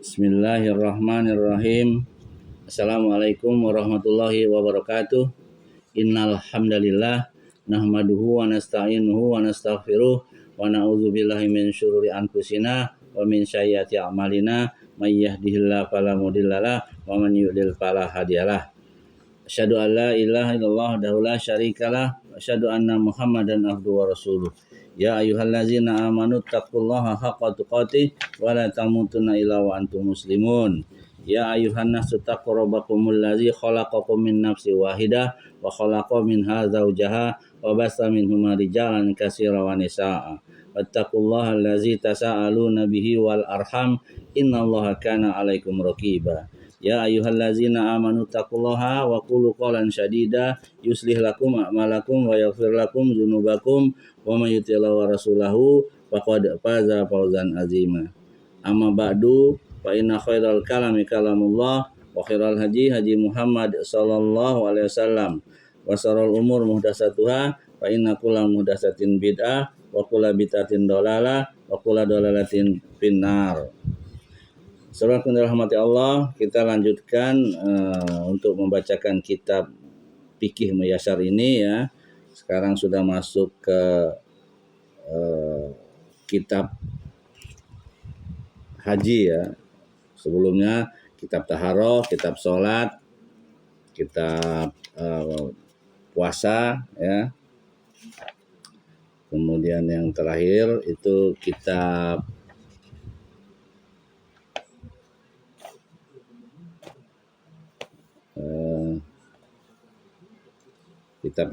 Bismillahirrahmanirrahim. Assalamualaikum warahmatullahi wabarakatuh. Innal hamdalillah nahmaduhu wa nasta'inuhu wa nastaghfiruh wa na'udzubillahi min syururi anfusina wa min sayyiati a'malina may yahdihillahu fala mudhillalah wa man yudlil fala hadiyalah. Asyhadu an la ilaha illallah wahdahu la syarikalah wa asyhadu anna Muhammadan abduhu wa rasuluh. Ya ayyuhallazina amanu taqullaha haqqa tuqatih wa la tamutunna illa wa antum muslimun. Ya ayyuhan nasu taqu rabbakumul ladzi khalaqakum min nafsin wahidah wa khalaqa minha zawjaha wa bassa minhuma rijalan katsiran wa nisaa'a. Wattaqullaha allazi tasaaluna bihi wal arham innallaha kana 'alaikum raqiba. Ya ayyuhallazina amanu taqullaha wa qulu qawlan sadida yuslih lakum a'malakum wa yaghfir lakum dzunubakum wa may yuti'illah wa rasulahu faqad faza fawzan azima. Amma ba'du fa inna khairal kalami kalamullah wa khairal hadi hadi Muhammad sallallahu alaihi wasallam wa syarrul umur muhdatsatuha fa inna kulla muhdatsatin bid'ah wa kulla bid'atin dhalalah wa kulla dhalalatin finnar. Saudara yang dirahmati Allah, kita lanjutkan untuk membacakan kitab Fikih Muyassar ini ya. Sekarang sudah masuk ke kitab haji ya. Sebelumnya kitab taharah, kitab sholat, kitab puasa ya. Kemudian yang terakhir itu kitab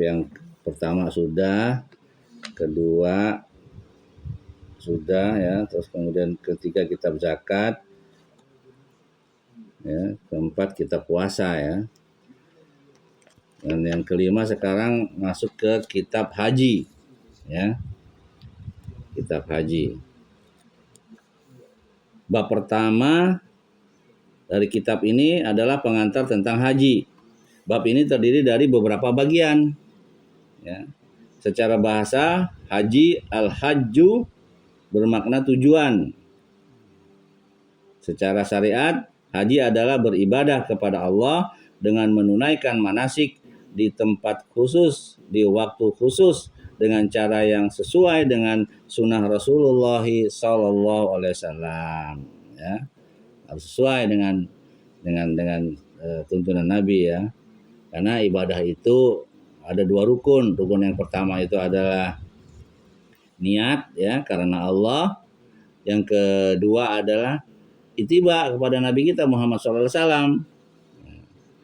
yang pertama sudah, kedua sudah ya, terus kemudian ketiga kitab zakat ya, keempat kitab puasa ya, dan yang kelima sekarang masuk ke kitab haji ya, kitab haji. Bab pertama dari kitab ini adalah pengantar tentang haji. Bab ini terdiri dari beberapa bagian. Ya. Secara bahasa, haji al-hajju bermakna tujuan. Secara syariat, haji adalah beribadah kepada Allah dengan menunaikan manasik di tempat khusus, di waktu khusus, dengan cara yang sesuai dengan sunnah Rasulullah SAW. Ya. Harus sesuai dengan tuntunan Nabi ya. Karena ibadah itu ada dua rukun. Rukun yang pertama itu adalah niat ya, karena Allah. Yang kedua adalah ittiba kepada Nabi kita Muhammad SAW.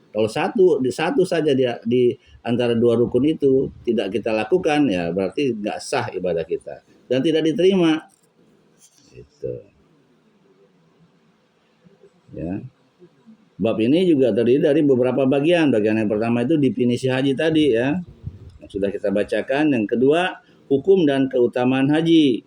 Kalau satu saja di antara dua rukun itu tidak kita lakukan ya berarti nggak sah ibadah kita dan tidak diterima. Gitu. Ya. Bab ini juga terdiri dari beberapa bagian. Bagian yang pertama itu definisi haji tadi ya, yang sudah kita bacakan. Yang kedua, hukum dan keutamaan haji.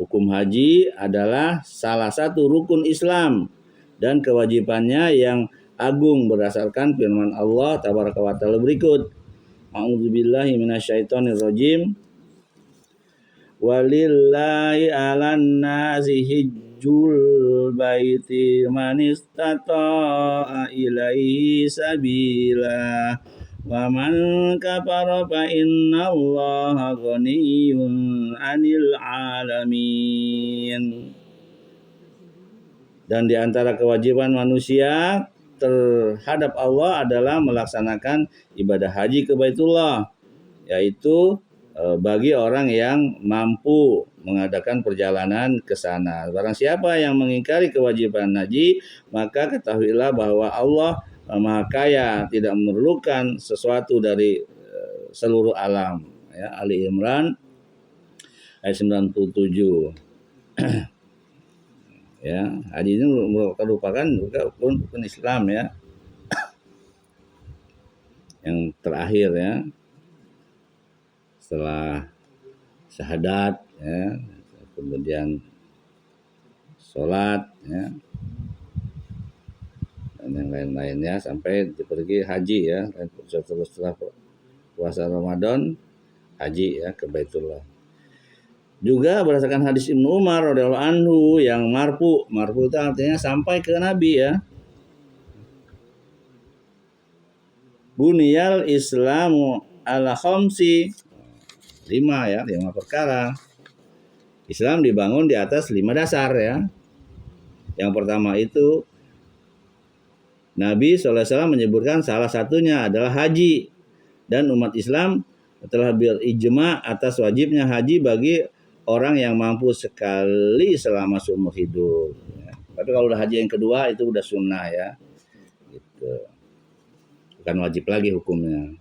Hukum haji adalah salah satu rukun Islam dan kewajibannya yang agung berdasarkan firman Allah tabaraka wa taala berikut. A'udzubillahi minasyaitonirrajim. Walillahi 'alan nasi hijjul baiti man istata'a ilaihi sabila wa man kafara fa innallaha ghaniyyun 'anil 'alamin. Dan di antara kewajiban manusia terhadap Allah adalah melaksanakan ibadah haji ke Baitullah, yaitu bagi orang yang mampu mengadakan perjalanan ke sana. Barang siapa yang mengingkari kewajiban haji, maka ketahuilah bahwa Allah Maha Kaya, tidak memerlukan sesuatu dari seluruh alam. Ya, Ali Imran ayat 97. Ya, haji ini merupakan rukun Islam ya. Yang terakhir ya, setelah syahadat ya, kemudian sholat ya, dan yang lain-lainnya sampai pergi haji ya. Setelah puasa Ramadan haji ya ke Baitullah. Juga berdasarkan hadis Ibnu Umar radhiyallahu anhu yang marfu. Marfu itu artinya sampai ke Nabi ya. Buniyal Islamu ala khamsi, 5 ya, 5 perkara. Islam dibangun di atas 5 dasar ya. Yang pertama itu Nabi SAW menyebutkan salah satunya adalah haji. Dan umat Islam telah berijma atas wajibnya haji bagi orang yang mampu sekali selama seumur hidup. Ya. Tapi kalau udah haji yang kedua itu udah sunnah ya. Gitu. Bukan wajib lagi hukumnya.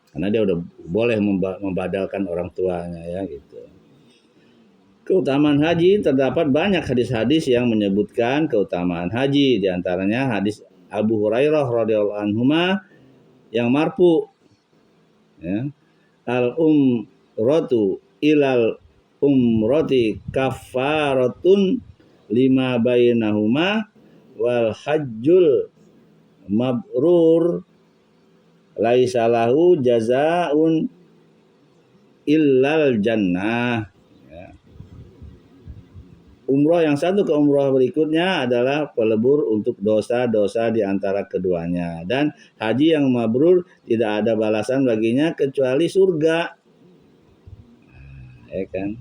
Karena dia udah boleh membadalkan orang tuanya ya gitu. Keutamaan haji, terdapat banyak hadis-hadis yang menyebutkan keutamaan haji. Di antaranya hadis Abu Hurairah radhiyallahu anhu yang marfu. Ya. Al-umratu ilal umrati kafaratun lima bainahuma wal hajjul mabrur laisa lahu jazaun illal jannah. Ya. Umroh yang satu ke umroh berikutnya adalah pelebur untuk dosa-dosa di antara keduanya. Dan haji yang mabrur tidak ada balasan baginya kecuali surga. Ya kan?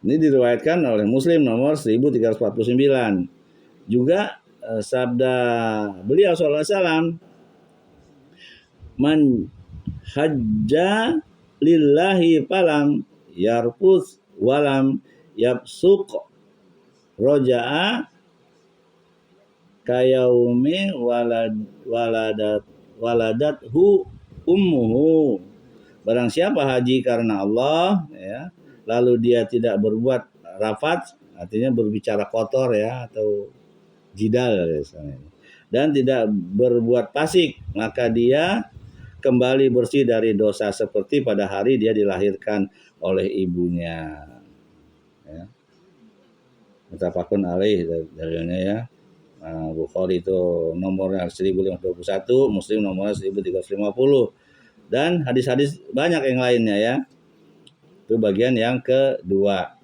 Ini diriwayatkan oleh Muslim nomor 1349. Juga sabda beliau SAW, man hajja lillahi falam yarfus walam yabsuq roja'a kayaumi waladathu ummuhu. Barang siapa haji karena Allah ya, lalu dia tidak berbuat rafat, artinya berbicara kotor ya atau jidal misalnya, dan tidak berbuat fasik, maka dia kembali bersih dari dosa seperti pada hari dia dilahirkan oleh ibunya. Ya. Muttafaqun alaih dalilnya ya. Bukhari itu nomornya 1021, Muslim nomornya 1350. Dan hadis-hadis banyak yang lainnya ya. Itu bagian yang kedua.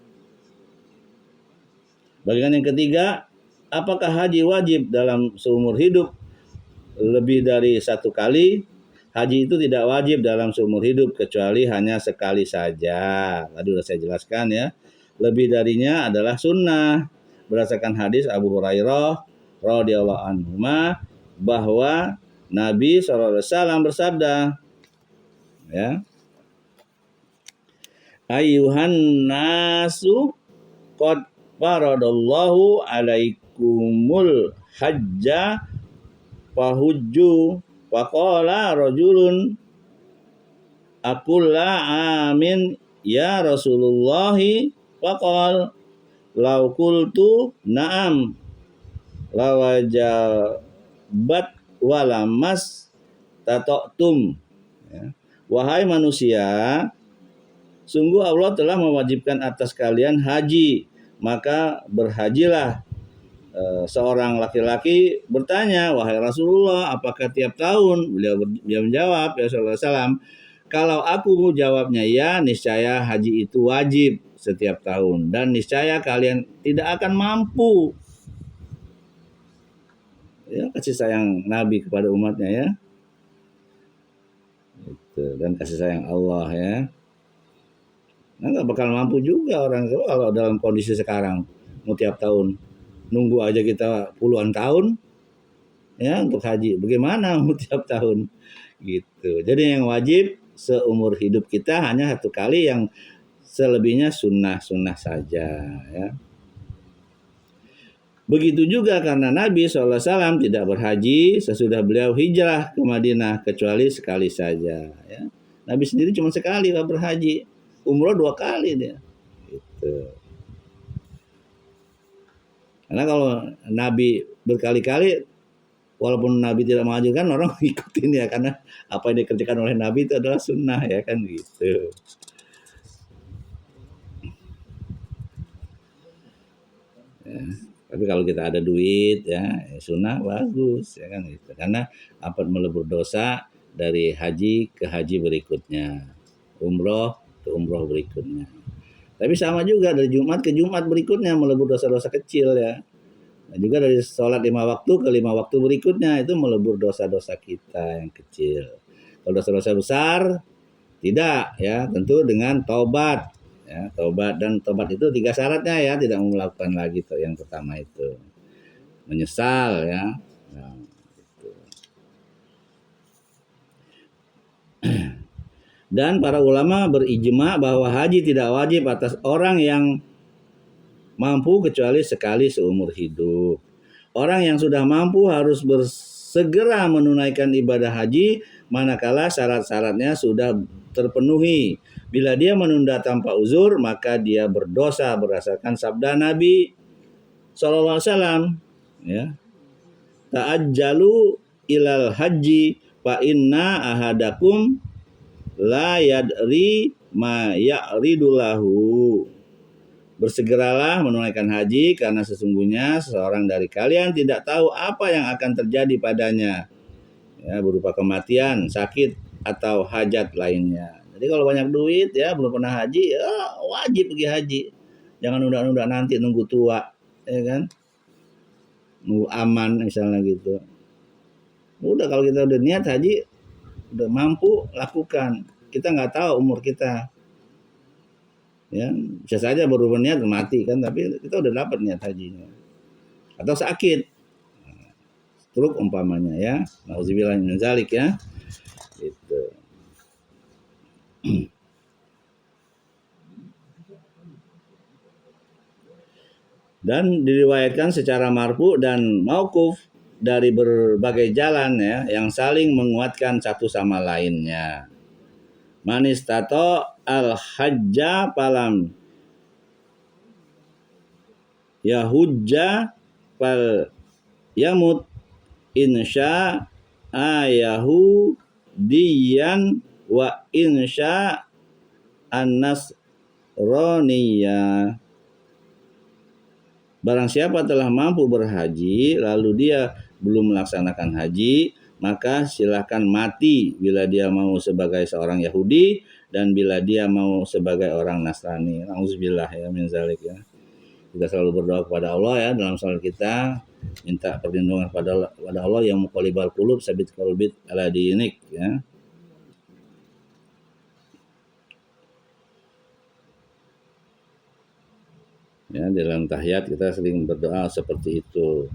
Bagian yang ketiga, apakah haji wajib dalam seumur hidup lebih dari satu kali? Haji itu tidak wajib dalam seumur hidup kecuali hanya sekali saja. Tadi sudah saya jelaskan ya. Lebih darinya adalah sunnah. Berdasarkan hadis Abu Hurairah radhiyallahu anhu bahwa Nabi SAW bersabda, ya, Ayyuhan nasu qad faradallahu alaikumul hajja fahujju faqala rajulun aqulla amin ya Rasulullahi faqal law qultu na'am lawajabat walamas tatoktum. Ya. Wahai manusia, sungguh Allah telah mewajibkan atas kalian haji, maka berhajilah. Seorang laki-laki bertanya, wahai Rasulullah, apakah tiap tahun? Beliau menjawab, ya Rasulullah SAW, kalau aku jawabnya ya, niscaya haji itu wajib setiap tahun, dan niscaya kalian tidak akan mampu. Ya, kasih sayang Nabi kepada umatnya ya, dan kasih sayang Allah ya. Nah, nggak bakal mampu juga orang kalau dalam kondisi sekarang mau tiap tahun nunggu aja kita puluhan tahun ya untuk haji, bagaimana mau tiap tahun gitu. Jadi yang wajib seumur hidup kita hanya satu kali, yang selebihnya sunnah saja ya. Begitu juga karena Nabi SAW tidak berhaji sesudah beliau hijrah ke Madinah kecuali sekali saja ya. Nabi sendiri cuma sekali berhaji, umroh 2 kali dia gitu. Karena kalau Nabi berkali-kali, walaupun Nabi tidak mengajukan, orang ikutin ya, karena apa yang dikerjakan oleh Nabi itu adalah sunnah ya kan gitu. Ya. Tapi kalau kita ada duit ya, sunnah bagus ya kan gitu. Karena apa melebur dosa dari haji ke haji berikutnya, umroh ke umroh berikutnya. Tapi sama juga dari Jumat ke Jumat berikutnya melebur dosa-dosa kecil ya. Nah, juga dari sholat 5 waktu ke 5 waktu berikutnya itu melebur dosa-dosa kita yang kecil. Kalau dosa-dosa besar tidak ya, tentu dengan taubat ya, taubat, dan taubat itu 3 syaratnya ya, tidak melakukan lagi tuh yang pertama itu. Menyesal ya. Nah, gitu. Dan para ulama berijma bahwa haji tidak wajib atas orang yang mampu kecuali sekali seumur hidup. Orang yang sudah mampu harus bersegera menunaikan ibadah haji manakala syarat-syaratnya sudah terpenuhi. Bila dia menunda tanpa uzur, maka dia berdosa berdasarkan sabda Nabi SAW. Ya. Ta'ajjalu ilal haji fa inna ahadakum la yadri ma ya'ridulahu. Bersegeralah menunaikan haji karena sesungguhnya seseorang dari kalian tidak tahu apa yang akan terjadi padanya ya, berupa kematian, sakit atau hajat lainnya. Jadi kalau banyak duit ya, belum pernah haji ya, wajib pergi haji. Jangan nunda-nunda nanti nunggu tua ya kan, nunggu aman misalnya gitu. Udah kalau kita udah niat haji, udah mampu lakukan. Kita nggak tahu umur kita. Ya, bisa saja baru berniat mati kan, tapi kita udah dapat niat hajinya. Atau sakit, stroke umpamanya ya. Nauzubillah min dzalik ya. Gitu. Dan diriwayatkan secara marfu dan mauquf dari berbagai jalan ya, yang saling menguatkan satu sama lainnya. Manis tato al-hajja palam yahujja fal yamut insya ayahu diyan wa insya an-nasroniyah. Barang siapa telah mampu berhaji lalu dia belum melaksanakan haji, maka silakan mati bila dia mau sebagai seorang Yahudi dan bila dia mau sebagai orang Nasrani. Nauzubillah ya min zalik ya. Kita selalu berdoa kepada Allah ya dalam salat kita, minta perlindungan kepada Allah yang muqallibal qulub sabit qalbi ala dinik ya. Ya, dalam tahiyat kita sering berdoa seperti itu.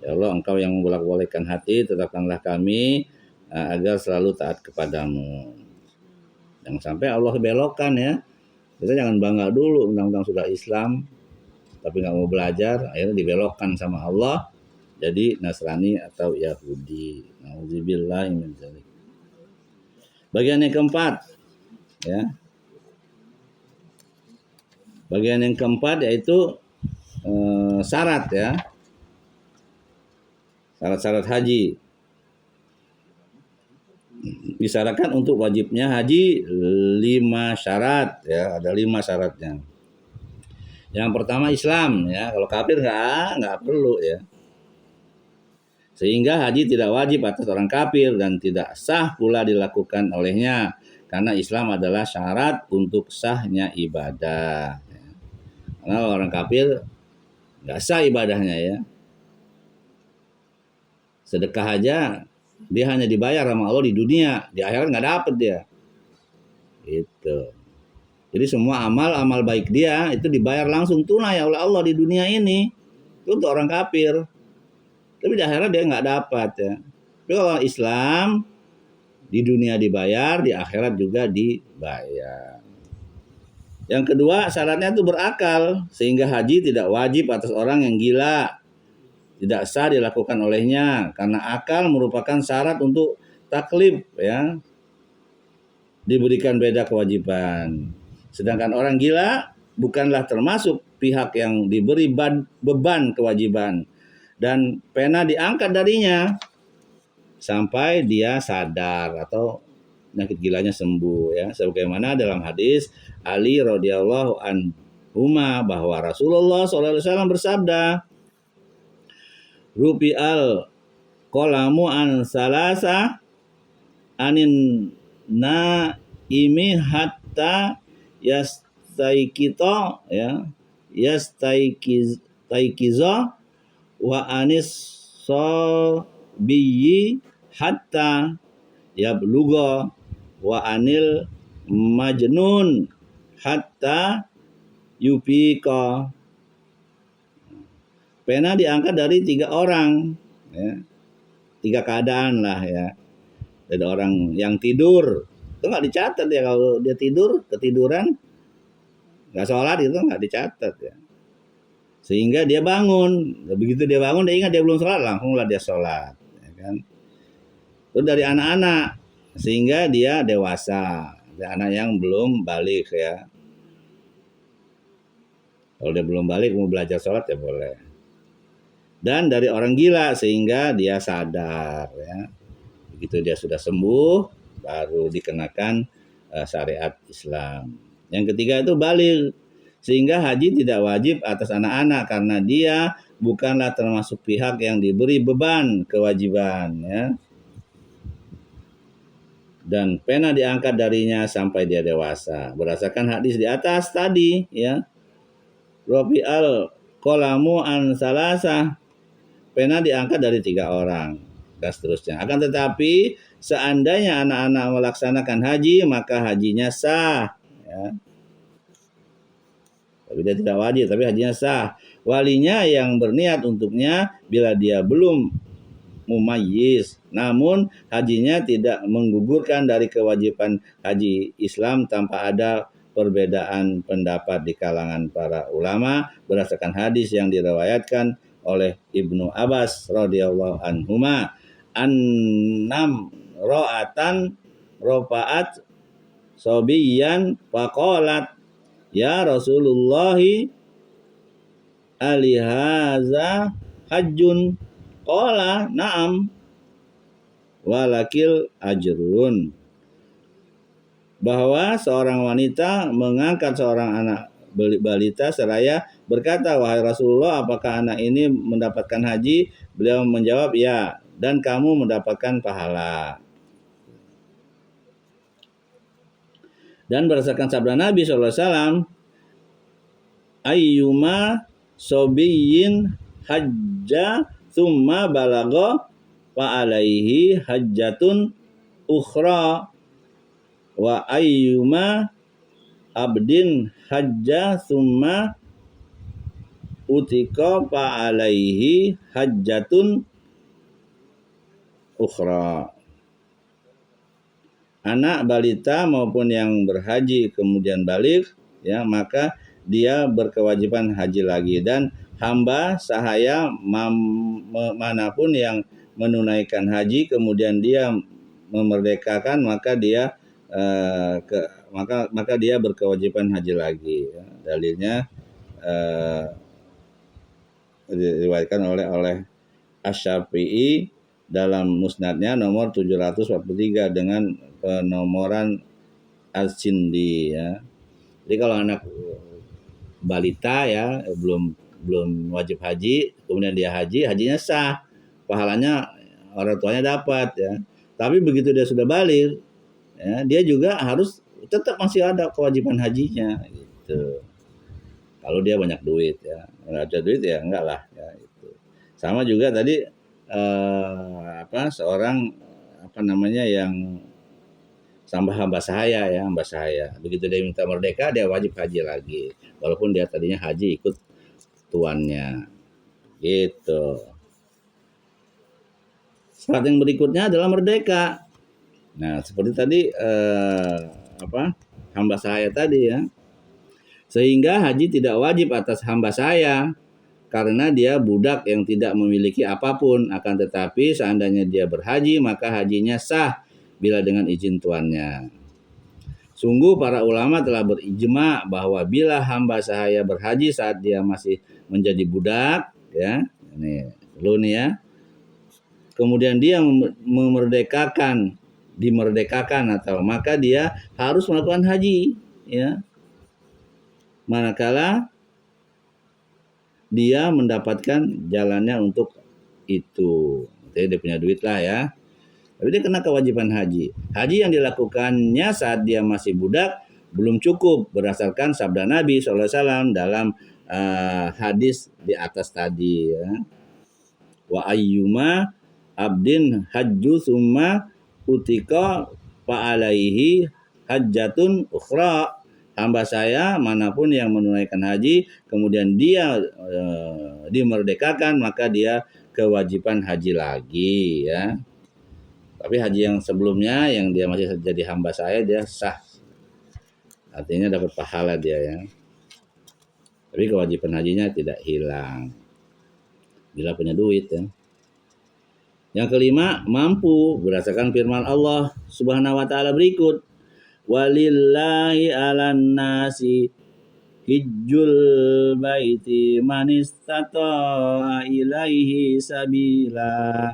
Ya Allah, Engkau yang membolak-balikkan hati, tetapkanlah kami agar selalu taat kepadamu. Jangan sampai Allah belokkan ya. Kita jangan bangga dulu undang-undang sudah Islam, tapi nggak mau belajar, akhirnya dibelokkan sama Allah jadi Nasrani atau Yahudi. Nauzubillah min dzalik. Bagian yang keempat ya. Bagian yang keempat yaitu syarat ya. Syarat-syarat haji. Disyaratkan untuk wajibnya haji 5 syarat ya, ada 5 syaratnya. Yang pertama Islam ya, kalau kafir nggak perlu ya. Sehingga haji tidak wajib atas orang kafir dan tidak sah pula dilakukan olehnya karena Islam adalah syarat untuk sahnya ibadah. Karena orang kafir nggak sah ibadahnya ya. Sedekah aja dia hanya dibayar sama Allah di dunia, di akhirat nggak dapet dia. Itu. Jadi semua amal baik dia itu dibayar langsung tunai oleh Allah di dunia ini. Itu untuk orang kafir. Tapi di akhirat dia nggak dapat ya. Tapi kalau Islam di dunia dibayar, di akhirat juga dibayar. Yang kedua syaratnya itu berakal sehingga haji tidak wajib atas orang yang gila. Tidak sah dilakukan olehnya karena akal merupakan syarat untuk taklif ya. Diberikan beda kewajiban. Sedangkan orang gila bukanlah termasuk pihak yang diberi beban kewajiban dan pena diangkat darinya sampai dia sadar atau penyakit gilanya sembuh ya. Sebagaimana dalam hadis Ali radhiyallahu anhuma bahwa Rasulullah SAW bersabda, Rufi'al qalamu an salasa anin naimi hatta yastaikito ya yastaikizo wa anis sobiyyi hatta yabluga wa anil majnun hatta yupika. Pena diangkat dari 3 orang ya. 3 keadaan lah ya. Ada orang yang tidur itu nggak dicatat ya, kalau dia ketiduran nggak sholat itu nggak dicatat ya, sehingga dia bangun. Begitu dia bangun dia ingat dia belum sholat, langsung lah dia sholat ya kan. Itu dari anak-anak sehingga dia dewasa, ada anak yang belum balik ya. Kalau dia belum balik mau belajar sholat ya boleh. Dan dari orang gila sehingga dia sadar ya. Begitu dia sudah sembuh baru dikenakan syariat Islam. Yang ketiga itu balik, sehingga haji tidak wajib atas anak-anak karena dia bukanlah termasuk pihak yang diberi beban kewajiban ya. Dan pena diangkat darinya sampai dia dewasa berdasarkan hadis di atas tadi ya. Rofi al qalamu an salasa, pena diangkat dari 3 orang dan seterusnya. Akan tetapi seandainya anak-anak melaksanakan haji maka hajinya sah ya. Tapi dia tidak wajib, tapi hajinya sah. Walinya yang berniat untuknya bila dia belum mumayyiz, namun hajinya tidak menggugurkan dari kewajiban haji Islam tanpa ada perbedaan pendapat di kalangan para ulama berdasarkan hadis yang diriwayatkan oleh Ibnu Abbas radhiyallahu anhuma, annam ro'atan rofaat sobiyan faqalat ya Rasulullah alihaza hajjun, qala na'am walakil ajrun. Bahwa seorang wanita mengangkat seorang anak balita seraya berkata, wahai Rasulullah, apakah anak ini mendapatkan haji? Beliau menjawab, ya, dan kamu mendapatkan pahala. Dan berdasarkan sabda Nabi SAW, ayyuma sobiyin hajja thumma balago wa alaihi hajjatun ukhra wa ayyuma abdin hajja thumma utika fa alaihi hajjatun ukhra. Anak balita maupun yang berhaji kemudian balik ya, maka dia berkewajiban haji lagi. Dan hamba sahaya manapun yang menunaikan haji kemudian dia memerdekakan maka dia maka dia berkewajiban haji lagi ya. Dalilnya diriwayatkan oleh Asy-Syafi'i dalam musnadnya nomor 743 dengan penomoran Al-Sindi ya. Jadi kalau anak balita ya belum wajib haji, kemudian dia hajinya sah, pahalanya orang tuanya dapat ya. Tapi begitu dia sudah balik, ya, dia juga harus tetap masih ada kewajiban hajinya gitu. Kalau dia banyak duit ya, nggak ada duit ya enggak lah ya itu. Sama juga tadi seorang yang hamba sahaya ya, hamba sahaya. Begitu dia minta merdeka, dia wajib haji lagi. Walaupun dia tadinya haji ikut tuannya. Gitu. Syarat yang berikutnya adalah merdeka. Nah, seperti tadi hamba sahaya tadi ya. Sehingga haji tidak wajib atas hamba sahaya karena dia budak yang tidak memiliki apapun. Akan tetapi seandainya dia berhaji, maka hajinya sah bila dengan izin tuannya. Sungguh para ulama telah berijma bahwa bila hamba sahaya berhaji saat dia masih menjadi budak, ya, ini dulu nih ya, kemudian dia dimerdekakan atau maka dia harus melakukan haji, ya, manakala dia mendapatkan jalannya untuk itu. Jadi dia punya duit lah ya. Tapi dia kena kewajiban haji. Haji yang dilakukannya saat dia masih budak belum cukup berdasarkan sabda Nabi SAW dalam hadis di atas tadi ya. Wa ayyuma abdin hajju summa utika fa'alaihi hajjatun ukhra. Hamba saya manapun yang menunaikan haji kemudian dia dimerdekakan maka dia kewajiban haji lagi ya. Tapi haji yang sebelumnya yang dia masih jadi hamba saya dia sah. Artinya dapat pahala dia ya. Tapi kewajiban hajinya tidak hilang. Bila punya duit ya. Yang kelima, mampu berdasarkan firman Allah Subhanahu wa taala berikut. Walillahi 'alan nasi hijjul baiti man istata'a ilaihi sabila.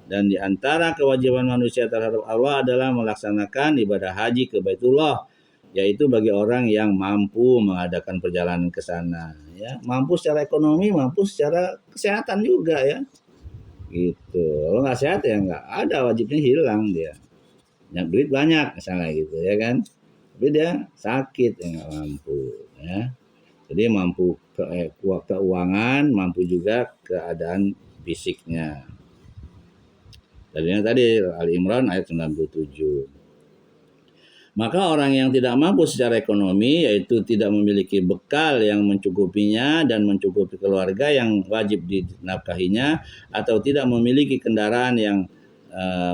Dan di antara kewajiban manusia terhadap Allah adalah melaksanakan ibadah haji ke Baitullah, yaitu bagi orang yang mampu mengadakan perjalanan ke sana ya, mampu secara ekonomi, mampu secara kesehatan juga ya. Gitu. Kalau nggak sehat ya nggak ada, wajibnya hilang dia. Yang duit banyak misalnya gitu ya kan, tapi dia sakit ya nggak mampu ya. Jadi mampu keuangan, mampu juga keadaan fisiknya. Tadinya tadi Al-Imran ayat 97. Maka orang yang tidak mampu secara ekonomi, yaitu tidak memiliki bekal yang mencukupinya dan mencukupi keluarga yang wajib dinafkahinya, atau tidak memiliki kendaraan yang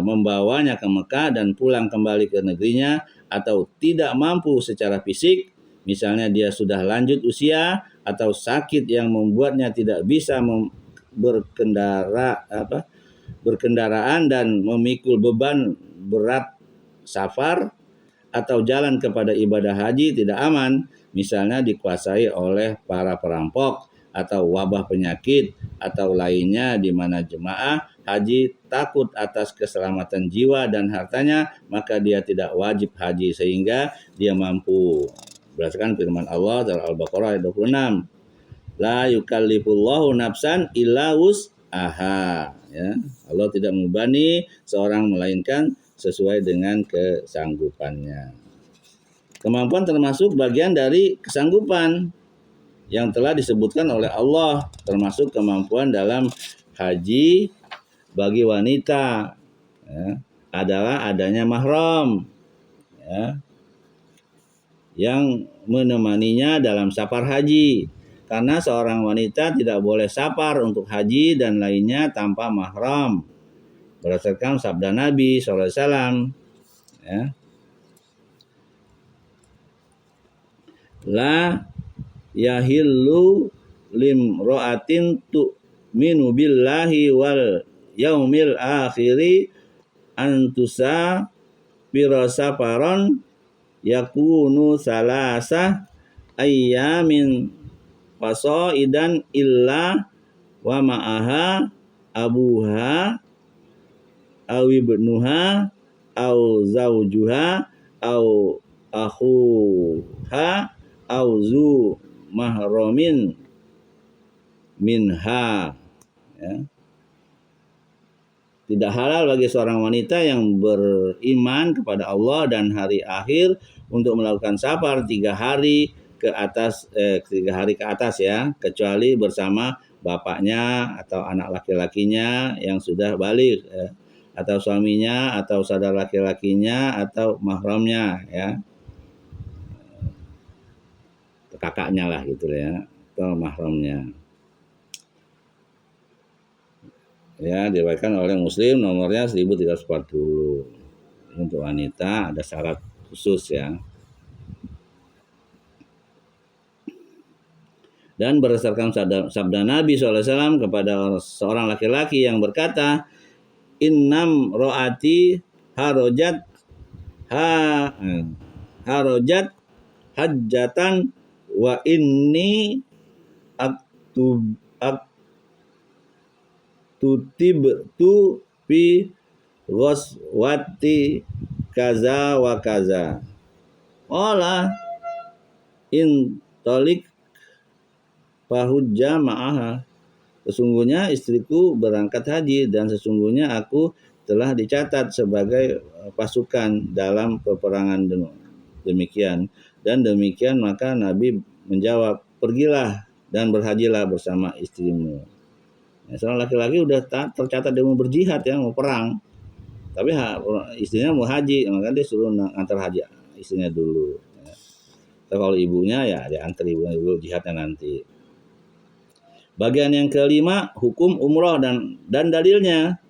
membawanya ke Mekah dan pulang kembali ke negerinya, atau tidak mampu secara fisik, misalnya dia sudah lanjut usia atau sakit yang membuatnya tidak bisa berkendaraan dan memikul beban berat safar, atau jalan kepada ibadah haji tidak aman, misalnya dikuasai oleh para perampok atau wabah penyakit atau lainnya di mana jemaah haji takut atas keselamatan jiwa dan hartanya, maka dia tidak wajib haji sehingga dia mampu. Berdasarkan firman Allah dalam Al-Baqarah ayat 26. La yukallifullahu nafsan illa wus'aha. Ya, Allah tidak membebani seorang melainkan sesuai dengan kesanggupannya. Kemampuan termasuk bagian dari kesanggupan yang telah disebutkan oleh Allah, termasuk kemampuan dalam haji bagi wanita ya, adalah adanya mahram ya, yang menemaninya dalam safar haji. Karena seorang wanita tidak boleh safar untuk haji dan lainnya tanpa mahram. Berdasarkan sabda Nabi SAW ya. La yahillu limro'atin tu'minu billahi wal yaumil akhiri antusa pirasafaron yakunu salasa ayyamin fasaidan illa wa ma'aha abuha awibnuha au zaujuha au akhuha au zu mahramin minha ya. Tidak halal bagi seorang wanita yang beriman kepada Allah dan hari akhir untuk melakukan safar 3 hari ke atas 3 hari ke atas ya, kecuali bersama bapaknya atau anak laki-lakinya yang sudah baligh ya, atau suaminya atau saudara laki-lakinya atau mahramnya ya, kakaknya lah gitu ya, atau mahramnya ya. Diriwayatkan oleh Muslim nomornya 1340. Untuk wanita ada syarat khusus ya. Dan berdasarkan sabda Nabi SAW kepada seorang laki-laki yang berkata, Innam ro'ati harojat hajjatan wa inni aktutibtu fi ghaswati kaza wa kaza. Ola in tolik fahujja ma'aha. Sesungguhnya istriku berangkat haji dan sesungguhnya aku telah dicatat sebagai pasukan dalam peperangan demikian. Dan demikian maka Nabi menjawab, pergilah dan berhajilah bersama istrimu. Seorang laki-laki udah tercatat dia mau berjihad ya, mau perang. Tapi istrinya mau haji, maka dia suruh antar haji istrinya dulu. Kalau ibunya ya dia antar ibunya dulu, jihadnya nanti. Bagian yang kelima, hukum umroh dan dalilnya.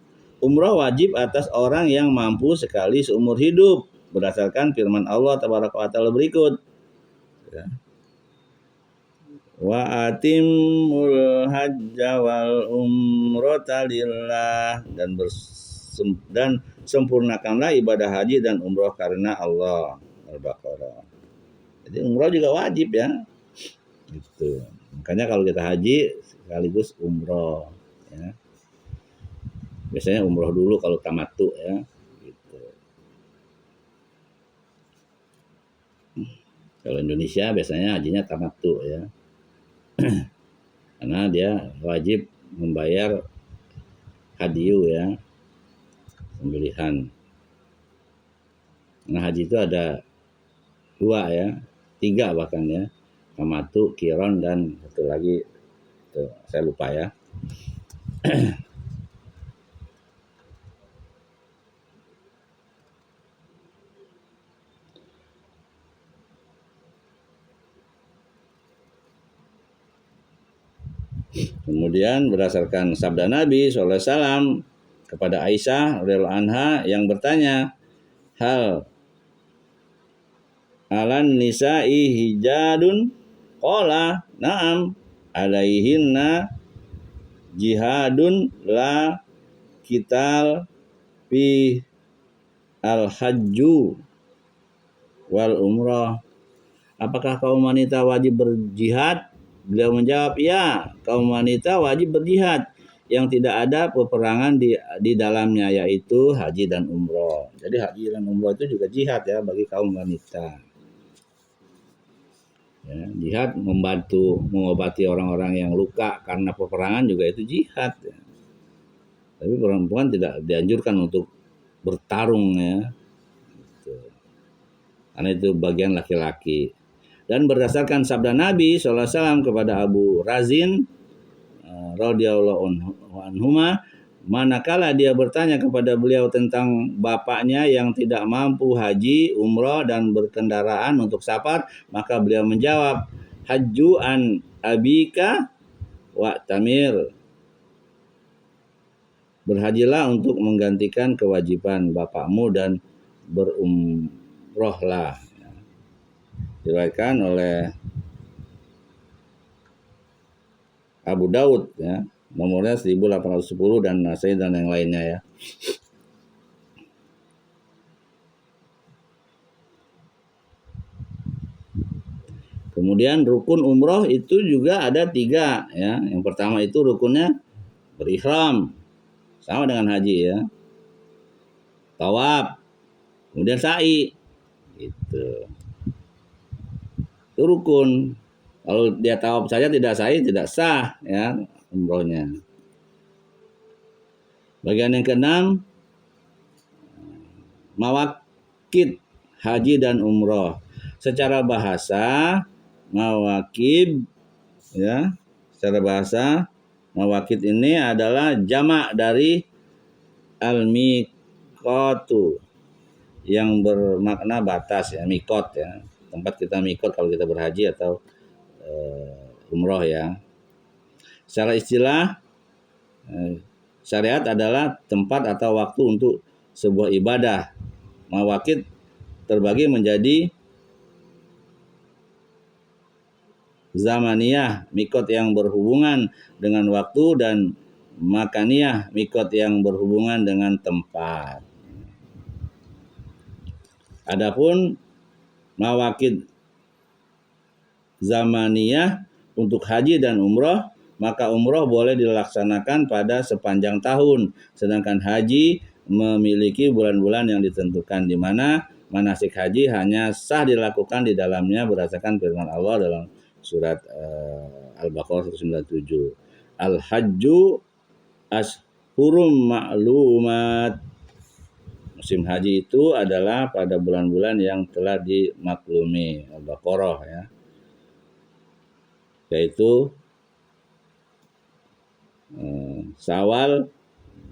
Umroh wajib atas orang yang mampu sekali seumur hidup berdasarkan firman Allah Tabaraka wa Ta'ala berikut. Wa atimul hajja wal umrata lillah, dan sempurnakanlah ibadah haji dan umroh karena Allah. Al-Baqarah. Jadi umroh juga wajib ya. Gitu. Makanya kalau kita haji sekaligus umroh ya. Biasanya umroh dulu kalau tamattu ya. Gitu. Kalau Indonesia biasanya hajinya tamattu ya. Karena dia wajib membayar hadiyu ya, pembelian. Nah haji itu ada 2 ya, 3 bahkan ya, tamattu, qiron, dan satu lagi itu, saya lupa ya. Kemudian berdasarkan sabda Nabi SAW kepada Aisyah radhiyallahu anha yang bertanya, hal alan nisa'i hijadun? Qala na'am alaihinna jihadun la qital fi al-hajju wal umrah. Apakah kaum wanita wajib berjihad? Beliau menjawab, ya, kaum wanita wajib berjihad yang tidak ada peperangan di dalamnya, yaitu haji dan umroh. Jadi haji dan umroh itu juga jihad ya bagi kaum wanita. Ya, jihad membantu mengobati orang-orang yang luka karena peperangan juga itu jihad. Ya. Tapi perempuan tidak dianjurkan untuk bertarung ya. Gitu. Karena itu bagian laki-laki. Dan berdasarkan sabda Nabi SAW kepada Abu Razin radhiyallahu anhuma, manakala dia bertanya kepada beliau tentang bapaknya yang tidak mampu haji, umrah, dan berkendaraan untuk safar, maka beliau menjawab, hajju an abika wa tamir. Berhajilah untuk menggantikan kewajiban bapakmu dan berumrohlah. Diriwayatkan oleh Abu Daud ya, nomornya 1810 dan Nasai dan yang lainnya ya. Kemudian rukun umroh itu juga ada 3 ya. Yang pertama itu rukunnya berihram, sama dengan haji ya. Tawaf, kemudian sa'i, gitu. Itu rukun. Kalau dia tawaf saja tidak sa'i, tidak sah ya umrohnya. Bagian yang keenam, mawakid haji dan umroh. Secara bahasa mawakib ya, secara bahasa mawakid ini adalah jamak dari al-miqatu yang bermakna batas ya, mikot ya. Tempat kita mikot kalau kita berhaji atau umroh ya. Secara istilah syariat adalah tempat atau waktu untuk sebuah ibadah. Mawakid terbagi menjadi zamaniyah, mikot yang berhubungan dengan waktu, dan makaniyah, mikot yang berhubungan dengan tempat. Adapun mawakid zamaniyah untuk haji dan umroh, maka umroh boleh dilaksanakan pada sepanjang tahun, sedangkan haji memiliki bulan-bulan yang ditentukan, di mana manasik haji hanya sah dilakukan di dalamnya berdasarkan firman Allah dalam surat Al-Baqarah 197. Al-hajju ashhurum ma'lumat. Musim haji itu adalah pada bulan-bulan yang telah dimaklumi Al-Baqarah ya, yaitu Syawal,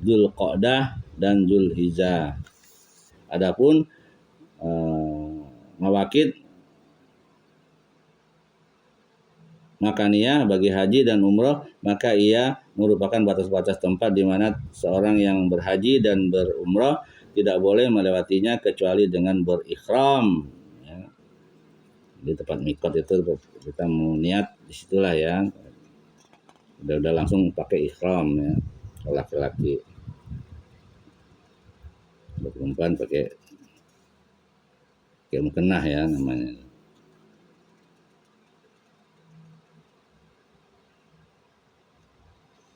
Dzulqa'dah dan Dzulhijjah. Adapun mawakid makaniyah bagi haji dan umroh, maka ia merupakan batas-batas tempat di mana seorang yang berhaji dan berumroh tidak boleh melewatinya kecuali dengan berikhram. Ya. Di tempat mikot itu kita mau niat disitulah ya. Udah langsung pakai ikhram ya. Laki-laki, perempuan pakai mukennah ya namanya.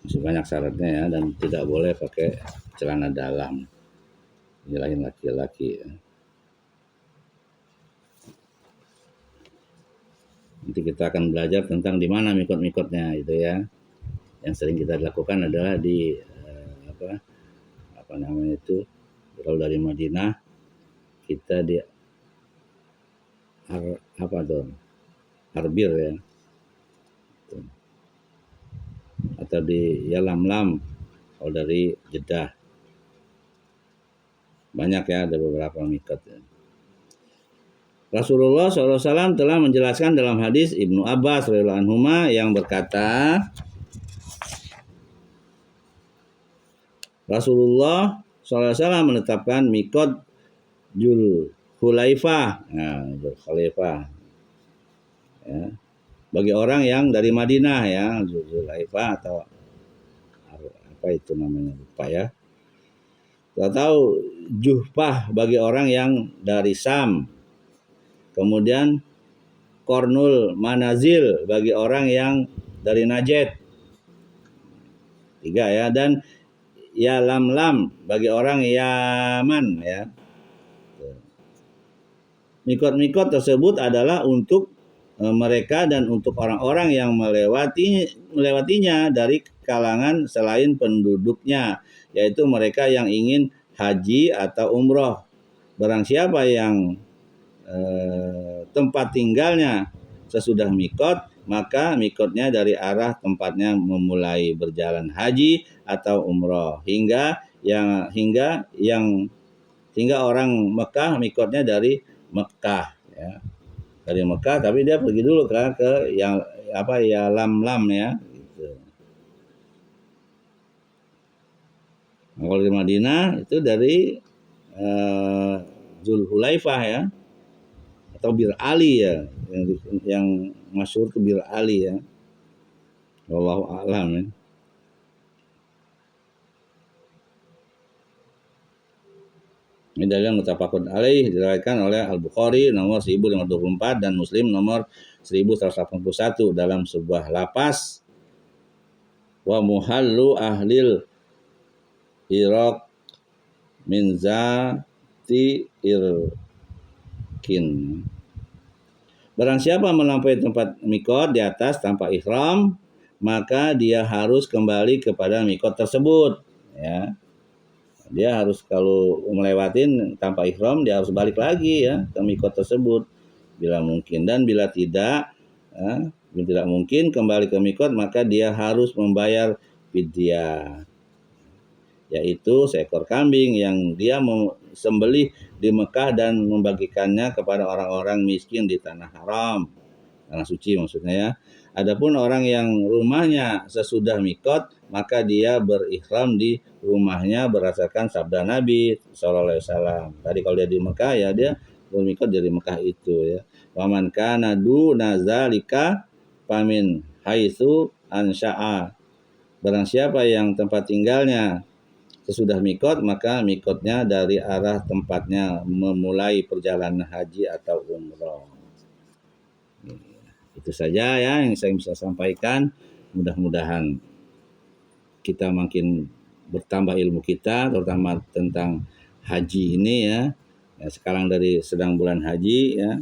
Masih banyak syaratnya ya, dan tidak boleh pakai celana dalam. Nyalahin laki-laki ya. Nanti kita akan belajar tentang di mana mikot-mikotnya itu ya. Yang sering kita lakukan adalah di apa namanya itu, kalau dari Madinah kita di Harbir ya, atau di Yalamlam kalau dari Jeddah. Banyak ya, ada beberapa mikot ya. Rasulullah SAW telah menjelaskan dalam hadis Ibnu Abbas radhiyallahu anhuma yang berkata, Rasulullah SAW menetapkan mikot Dzulhulaifah, Dzulhulaifah ya, bagi orang yang dari Madinah ya, Dzulhulaifah atau apa itu namanya lupa ya. Atau Juhfah bagi orang yang dari Sam. Kemudian Kornul Manazil bagi orang yang dari Najd. 3 ya, dan Yalamlam bagi orang Yaman ya. Mikot-mikot tersebut adalah untuk mereka dan untuk orang-orang yang melewatinya dari kalangan selain penduduknya, yaitu mereka yang ingin haji atau umroh. Barang siapa yang tempat tinggalnya sesudah mikot, maka mikotnya dari arah tempatnya memulai berjalan haji atau umroh hingga orang Mekah mikotnya dari Mekah ya. Dari Mekah tapi dia pergi dulu ke yang ya Lam ya gitu. Nah, kalau di Madinah itu dari Dzulhulaifah ya, atau Bir Ali ya, yang masyhur itu Bir Ali ya. Wallahu a'lam ya. Ini dalil muttafaqun alaih, diriwayatkan oleh Al-Bukhari nomor 1524 dan Muslim nomor 1181 dalam sebuah lapas, wa muhallu ahlil Iraq min zati irkin. Barang siapa melampaui tempat mikot di atas tanpa ihram, maka dia harus kembali kepada mikot tersebut ya. Dia harus, kalau melewatin tanpa ihram, dia harus balik lagi ya ke mikot tersebut bila mungkin, dan bila tidak mungkin kembali ke mikot, maka dia harus membayar fidyah, yaitu seekor kambing yang dia sembelih di Mekah dan membagikannya kepada orang-orang miskin di tanah haram, tanah suci maksudnya ya. Adapun orang yang rumahnya sesudah mikot, maka dia berikhram di rumahnya berdasarkan sabda Nabi SAW. Tadi kalau dia di Mekah ya dia bermikot dari Mekah itu ya. Wa man kana duna zalika famin haitsu ansha'a. Barang siapa yang tempat tinggalnya sesudah mikot, maka mikotnya dari arah tempatnya memulai perjalanan haji atau umroh. Itu saja ya yang saya bisa sampaikan. Mudah-mudahan kita makin bertambah ilmu kita, terutama tentang haji ini ya. Sekarang sedang bulan haji ya.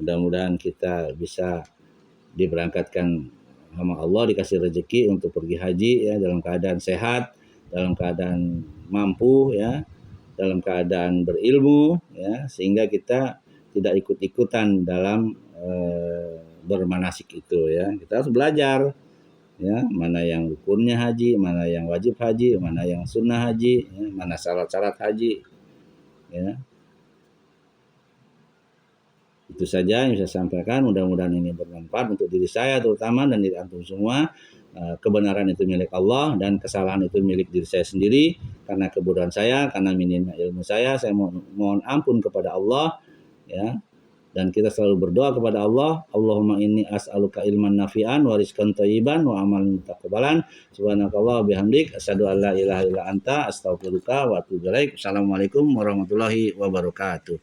Mudah-mudahan kita bisa diberangkatkan sama Allah, dikasih rezeki untuk pergi haji ya, dalam keadaan sehat, dalam keadaan mampu ya, dalam keadaan berilmu, ya, sehingga kita tidak ikut-ikutan dalam bermanasik itu, ya. Kita harus belajar, ya, mana yang rukunnya haji, mana yang wajib haji, mana yang sunnah haji, ya, mana syarat-syarat haji, ya. Itu saja yang saya sampaikan, mudah-mudahan ini bermanfaat untuk diri saya terutama dan diri antum semua. Kebenaran itu milik Allah dan kesalahan itu milik diri saya sendiri karena kebodohan saya, karena minimnya ilmu saya mohon ampun kepada Allah, ya. Dan kita selalu berdoa kepada Allah, Allahumma inni as'aluka ilman nafi'an wa rizqan thayyiban wa amalan mutaqabbalan. Subhanakallah bihamdik asyhadu an la ilaha illa anta astaghfiruka wa atubu ilaik. Assalamualaikum warahmatullahi wabarakatuh.